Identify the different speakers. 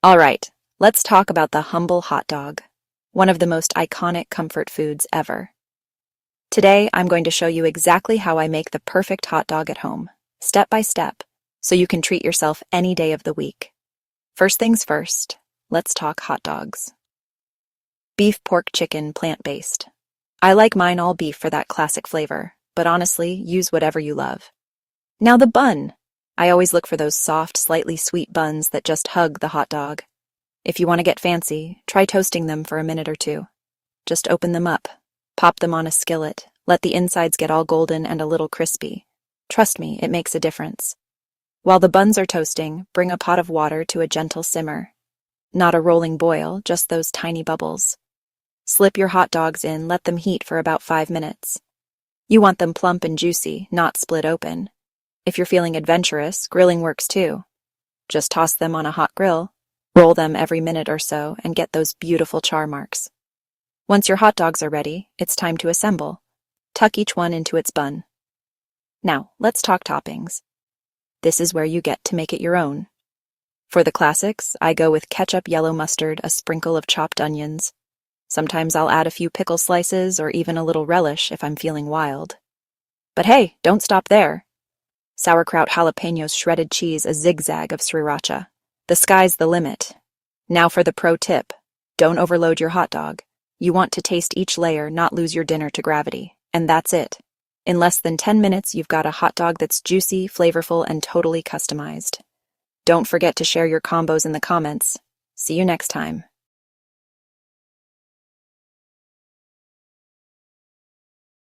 Speaker 1: All right, let's talk about the humble hot dog, one of the most iconic comfort foods ever. Today, I'm going to show you exactly how I make the perfect hot dog at home, step by step, so you can treat yourself any day of the week. First things first, let's talk hot dogs. Beef, pork, chicken, plant-based. I like mine all beef for that classic flavor, but honestly, use whatever you love. Now the bun. I always look for those soft, slightly sweet buns that just hug the hot dog. If you want to get fancy, try toasting them for a minute or two. Just open them up, pop them on a skillet, let the insides get all golden and a little crispy. Trust me, it makes a difference. While the buns are toasting, bring a pot of water to a gentle simmer. Not a rolling boil, just those tiny bubbles. Slip your hot dogs in, let them heat for about 5 minutes. You want them plump and juicy, not split open. If you're feeling adventurous, grilling works too. Just toss them on a hot grill, roll them every minute or so, and get those beautiful char marks. Once your hot dogs are ready, it's time to assemble. Tuck each one into its bun. Now, let's talk toppings. This is where you get to make it your own. For the classics, I go with ketchup, yellow mustard, a sprinkle of chopped onions. Sometimes I'll add a few pickle slices or even a little relish if I'm feeling wild. But hey, don't stop there. Sauerkraut, jalapenos, shredded cheese, a zigzag of sriracha. The sky's the limit. Now for the pro tip. Don't overload your hot dog. You want to taste each layer, not lose your dinner to gravity. And that's it. In less than 10 minutes, you've got a hot dog that's juicy, flavorful, and totally customized. Don't forget to share your combos in the comments. See you next time.